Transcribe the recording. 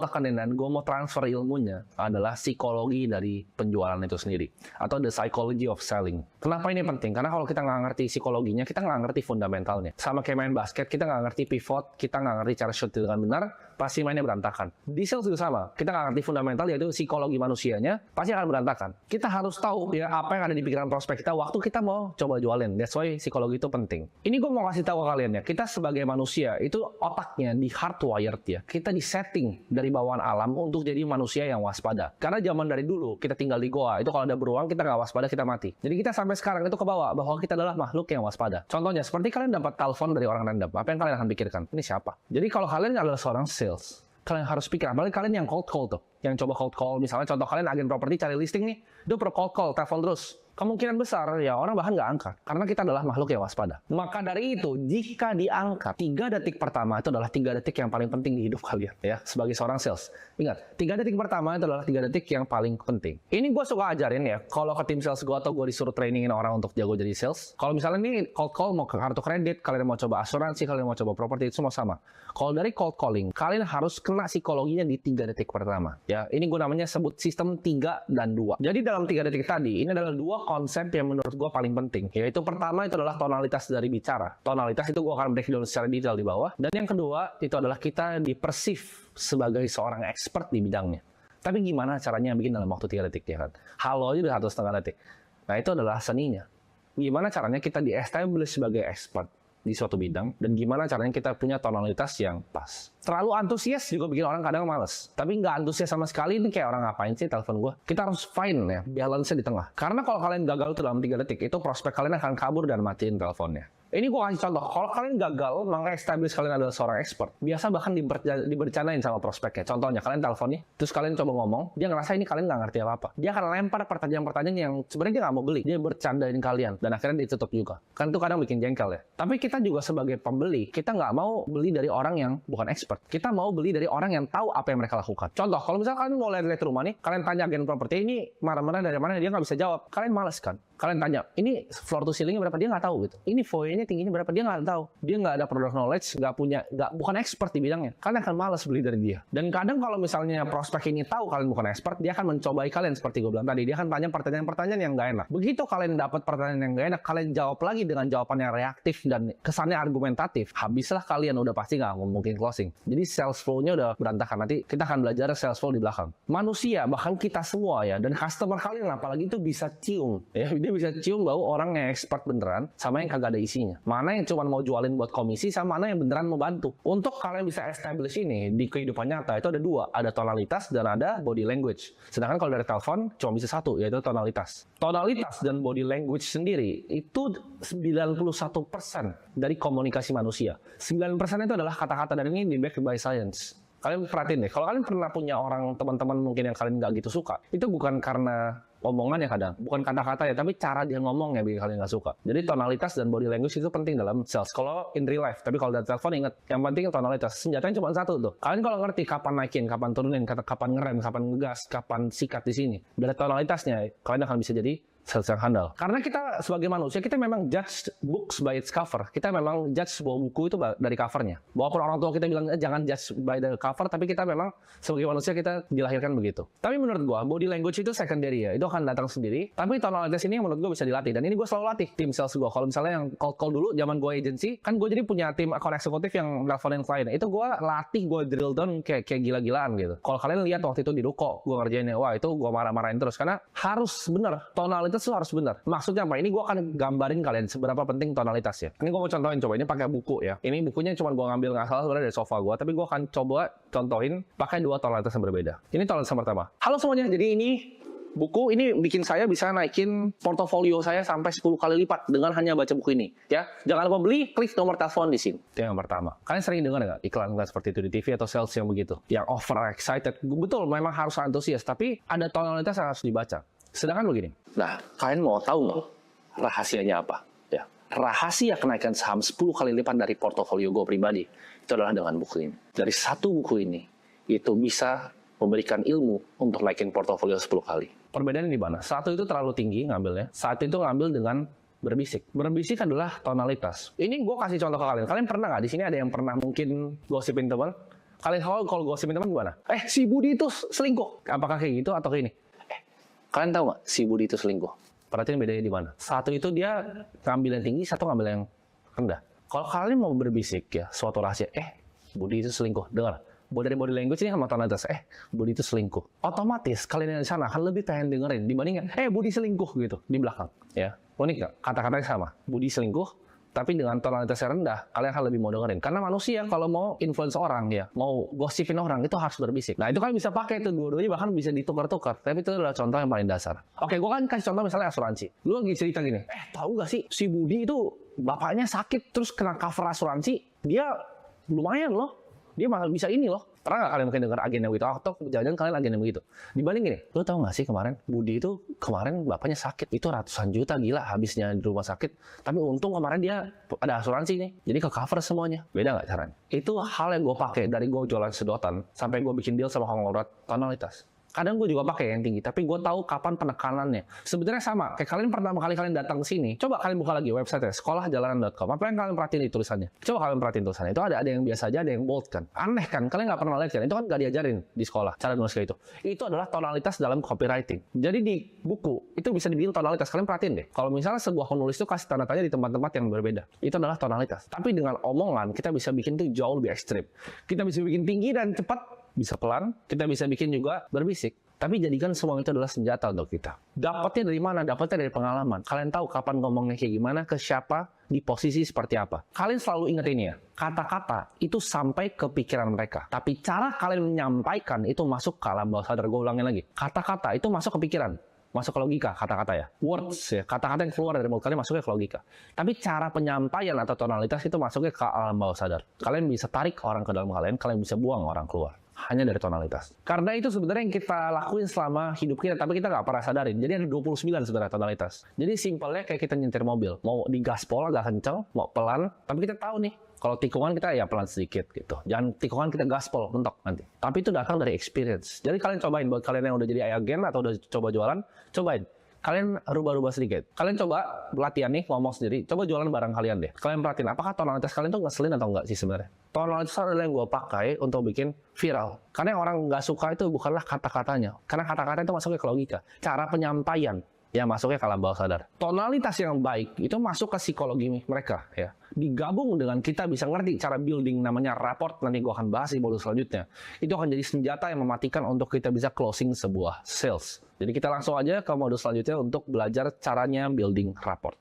Tekanan gue mau transfer ilmunya adalah psikologi dari penjualan itu sendiri, atau the psychology of selling. Kenapa ini penting? Karena kalau kita nggak ngerti psikologinya, kita nggak ngerti fundamentalnya. Sama kayak main basket, kita nggak ngerti pivot, kita nggak ngerti cara shoot dengan benar, pasti mainnya berantakan. Di sales juga sama, kita nggak ngerti fundamental, yaitu psikologi manusianya, pasti akan berantakan. Kita harus tahu ya apa yang ada di pikiran prospek kita waktu kita mau coba jualin. That's why psikologi itu penting. Ini gue mau kasih tahu ke kalian ya, kita sebagai manusia itu otaknya di hardwired ya, kita di setting dari bawaan alam untuk jadi manusia yang waspada. Karena zaman dari dulu kita tinggal di goa, itu kalau ada beruang kita nggak waspada, kita mati. Jadi kita sampai sekarang itu kebawa bahwa kita adalah makhluk yang waspada. Contohnya seperti kalian dapat telepon dari orang random, apa yang kalian akan pikirkan? Ini siapa? Jadi kalau kalian adalah seorang sales, kalian harus pikir, apalagi kalian yang cold call tuh, yang coba cold call, misalnya contoh kalian agen properti cari listing nih, dia pro cold call, telepon terus. Kemungkinan besar ya orang bahkan nggak angkat, karena kita adalah makhluk yang waspada. Maka dari itu, jika diangkat, 3 detik pertama itu adalah 3 detik yang paling penting di hidup kalian ya, sebagai seorang sales. Ingat, 3 detik pertama itu adalah 3 detik yang paling penting. Ini gue suka ajarin ya, kalau ke tim sales gue atau gue disuruh trainingin orang untuk jago jadi sales. Kalau misalnya nih cold call mau ke kartu kredit, kalian mau coba asuransi, kalian mau coba properti, itu semua sama. Kalau dari cold calling, kalian harus kena psikologinya di 3 detik pertama. Ya, ini gue namanya sebut sistem 3 dan 2. Jadi dalam 3 detik tadi, ini adalah 2 konsep yang menurut gue paling penting. Yaitu pertama itu adalah tonalitas dari bicara. Tonalitas itu gue akan breakdown secara detail di bawah. Dan yang kedua itu adalah kita dipersif sebagai seorang expert di bidangnya. Tapi gimana caranya bikin dalam waktu 3 detik ya kan? Halo aja udah 1,5 detik. Nah itu adalah seninya. Gimana caranya kita di-establish sebagai expert di suatu bidang, dan gimana caranya kita punya tonalitas yang pas. Terlalu antusias juga bikin orang kadang males. Tapi nggak antusias sama sekali, ini kayak orang ngapain sih telepon gue? Kita harus find ya, balance-nya di tengah. Karena kalau kalian gagal tuh dalam 3 detik, itu prospek kalian akan kabur dan matiin teleponnya. Ini gue kasih contoh, kalau kalian gagal, maka establish kalian adalah seorang expert. Biasa bahkan dibercandain sama prospeknya. Contohnya, kalian teleponnya, terus kalian coba ngomong, dia ngerasa ini kalian nggak ngerti apa-apa. Dia akan lempar pertanyaan-pertanyaan yang sebenarnya dia nggak mau beli. Dia bercandain kalian, dan akhirnya ditutup juga. Kan itu kadang bikin jengkel ya. Tapi kita juga sebagai pembeli, kita nggak mau beli dari orang yang bukan expert. Kita mau beli dari orang yang tahu apa yang mereka lakukan. Contoh, kalau misalnya kalian mau lihat rumah nih, kalian tanya agen properti ini marah-marah dari mana, dia nggak bisa jawab. Kalian males kan? Kalian tanya, ini floor to ceilingnya berapa? Dia nggak tahu gitu. Ini foyer-nya tingginya berapa? Dia nggak tahu. Dia nggak ada product knowledge, bukan expert di bidangnya. Kalian akan malas beli dari dia. Dan kadang kalau misalnya prospek ini tahu kalian bukan expert, dia akan mencobai kalian seperti gue bilang tadi. Dia akan tanya pertanyaan-pertanyaan yang nggak enak. Begitu kalian dapat pertanyaan yang nggak enak, kalian jawab lagi dengan jawaban yang reaktif dan kesannya argumentatif. Habislah kalian, udah pasti nggak mungkin closing. Jadi sales flow-nya udah berantakan. Nanti kita akan belajar sales flow di belakang. Manusia, bahkan kita semua ya, dan customer kalian apalagi itu bisa cium. Ya, dia bisa cium bau orang yang expert beneran sama yang kagak ada isinya. Mana yang cuma mau jualin buat komisi, sama mana yang beneran mau bantu. Untuk kalian bisa establish ini di kehidupan nyata, itu ada 2. Ada tonalitas dan ada body language. Sedangkan kalau dari telepon, cuma bisa 1, yaitu tonalitas. Tonalitas dan body language sendiri, itu 91% dari komunikasi manusia. 9% itu adalah kata-kata, dan ini di backed by science. Kalian perhatiin deh, kalau kalian pernah punya orang teman-teman mungkin yang kalian nggak gitu suka, itu bukan karena omongan ya kadang, bukan kata-kata ya, tapi cara dia ngomong ya bikin kalian nggak suka. Jadi tonalitas dan body language itu penting dalam sales. Kalau in real life, tapi kalau dari telepon ingat, yang penting tonalitas. Senjatanya cuma 1 tuh. Kalian kalau ngerti kapan naikin, kapan turunin, kapan ngerem, kapan ngegas, kapan sikat di sini, dari tonalitasnya kalian akan bisa jadi sales yang handal. Karena kita sebagai manusia, kita memang judge books by its cover. Kita memang judge sebuah buku itu dari covernya. Walaupun orang tua kita bilang jangan judge by the cover, tapi kita memang sebagai manusia kita dilahirkan begitu. Tapi menurut gua, body language itu secondary ya. Itu akan datang sendiri. Tapi tonalitas ini yang menurut gua bisa dilatih. Dan ini gua selalu latih tim sales gua. Kalau misalnya yang call dulu, zaman gua agency, kan gua jadi punya tim account eksekutif yang nelfonin klien. Itu gua latih, gua drill down kayak gila-gilaan gitu. Kalau kalian lihat waktu itu di ruko, gua ngerjainnya, wah itu gua marah-marahin terus. Karena harus bener, tonalitas itu harus benar. Maksudnya apa? Ini gue akan gambarin kalian seberapa penting tonalitas ya. Ini gue mau contohin, coba ini pakai buku ya. Ini bukunya cuma gue ngambil nggak salah sebenarnya dari sofa gue, tapi gue akan coba contohin pakai 2 tonalitas yang berbeda. Ini tonalitas yang pertama. Halo semuanya, jadi ini buku ini bikin saya bisa naikin portofolio saya sampai 10 kali lipat dengan hanya baca buku ini. Ya, jangan lupa beli, klik nomor telepon di sini. Itu yang pertama. Kalian sering dengar nggak iklan-iklan seperti itu di TV atau sales yang begitu? Yang over excited. Betul, memang harus antusias, tapi ada tonalitas yang harus dibaca. Sedangkan begini, nah kalian mau tahu nggak rahasianya apa? Ya, rahasia kenaikan saham 10 kali lipat dari portofolio gue pribadi itu adalah dengan buku ini. Dari 1 buku ini itu bisa memberikan ilmu untuk naikin portofolio 10 kali. Perbedaannya di mana? 1 itu terlalu tinggi ngambilnya, 1 itu ngambil dengan berbisik. Berbisik adalah tonalitas. Ini gue kasih contoh ke kalian. Kalian pernah nggak di sini ada yang pernah mungkin gosipin teman? Kalian kalau gosipin teman gimana? Si Budi itu selingkuh. Apakah kayak gitu atau kayak ini? Kalian tahu nggak si Budi itu selingkuh? Perhatiin bedanya di mana? Satu itu dia ngambil yang tinggi, satu ngambil yang rendah. Kalau kalian mau berbisik ya suatu rahasia, Budi itu selingkuh. Dengar, dari body language ini kan tonalitas. Budi itu selingkuh. Otomatis kalian yang di sana akan lebih pengen dengerin dibandingkan Budi selingkuh gitu di belakang. Ya, unik nggak? Kata-katanya sama. Budi selingkuh. Tapi dengan tonalitas yang rendah, kalian akan lebih mau dengerin. Karena manusia kalau mau influence orang ya, mau gosipin orang itu harus berbisik. Nah itu kan bisa pakai tuh dua-duanya, bahkan bisa ditukar-tukar. Tapi itu adalah contoh yang paling dasar. Oke, gue kan kasih contoh misalnya asuransi. Lu lagi cerita gini, tahu gak sih si Budi itu bapaknya sakit terus kena cover asuransi, dia lumayan loh. Dia malah bisa ini loh. Pernah nggak kalian mungkin dengar agen yang begitu? Atau jangan-jangan kalian agen yang begitu. Dibanding gini, lo tau nggak sih kemarin Budi itu kemarin bapaknya sakit. Itu ratusan juta gila habisnya di rumah sakit. Tapi untung kemarin dia ada asuransi nih. Jadi ke cover semuanya. Beda nggak caranya? Itu hal yang gue pakai dari gue jualan sedotan sampai gue bikin deal sama konglomerat tonalitas. Kadang gue juga pakai yang tinggi, tapi gue tahu kapan penekanannya. Sebenarnya sama, kayak kalian pertama kali kalian datang ke sini, coba kalian buka lagi website-nya, sekolahjalanan.com. Apa yang kalian perhatiin di tulisannya? Coba kalian perhatiin tulisannya. Itu ada yang biasa aja, ada yang bold kan. Aneh kan? Kalian nggak pernah lihat kan? Itu kan nggak diajarin di sekolah, cara nulis kayak itu. Itu adalah tonalitas dalam copywriting. Jadi di buku, itu bisa dibikin tonalitas. Kalian perhatiin deh. Kalau misalnya sebuah penulis itu kasih tanda tanya di tempat-tempat yang berbeda. Itu adalah tonalitas. Tapi dengan omongan, kita bisa bikin itu jauh lebih ekstrim. Kita bisa bikin tinggi dan cepat, bisa pelan. Kita bisa bikin juga berbisik. Tapi jadikan semua itu adalah senjata untuk kita. Dapatnya dari mana? Dapatnya dari pengalaman. Kalian tahu kapan ngomongnya kayak gimana, ke siapa, di posisi seperti apa. Kalian selalu ingat ini ya, kata-kata itu sampai ke pikiran mereka. Tapi cara kalian menyampaikan itu masuk ke alam bawah sadar. Gue ulangin lagi. Kata-kata itu masuk ke pikiran. Masuk ke logika, kata-kata ya. Words ya, kata-kata yang keluar dari mulut kalian masuknya ke logika. Tapi cara penyampaian atau tonalitas itu masuknya ke alam bawah sadar. Kalian bisa tarik orang ke dalam kalian bisa buang orang keluar. Hanya dari tonalitas. Karena itu sebenarnya yang kita lakuin selama hidup kita, tapi kita nggak pernah sadarin. Jadi ada 29 sebenarnya tonalitas. Jadi simpelnya kayak kita nyetir mobil. Mau digaspol agak kenceng, mau pelan, tapi kita tahu nih, kalau tikungan kita ya pelan sedikit gitu. Jangan tikungan kita gaspol, mentok nanti. Tapi itu datang dari experience. Jadi kalian cobain, buat kalian yang udah jadi agen atau udah coba jualan, cobain. Kalian rubah-rubah sedikit. Kalian coba latihan nih, ngomong sendiri. Coba jualan barang kalian deh. Kalian perhatiin, apakah tonalitas kalian tuh ngeselin atau enggak sih sebenarnya? Tonalitas adalah yang gue pakai untuk bikin viral. Karena yang orang nggak suka itu bukanlah kata-katanya. Karena kata-kata itu masuknya ke logika. Cara penyampaian yang masuknya ke alam bawah sadar. Tonalitas yang baik itu masuk ke psikologi mereka ya. Digabung dengan kita bisa ngerti cara building namanya rapport, nanti gue akan bahas di modul selanjutnya. Itu akan jadi senjata yang mematikan untuk kita bisa closing sebuah sales. Jadi kita langsung aja ke modul selanjutnya untuk belajar caranya building rapport.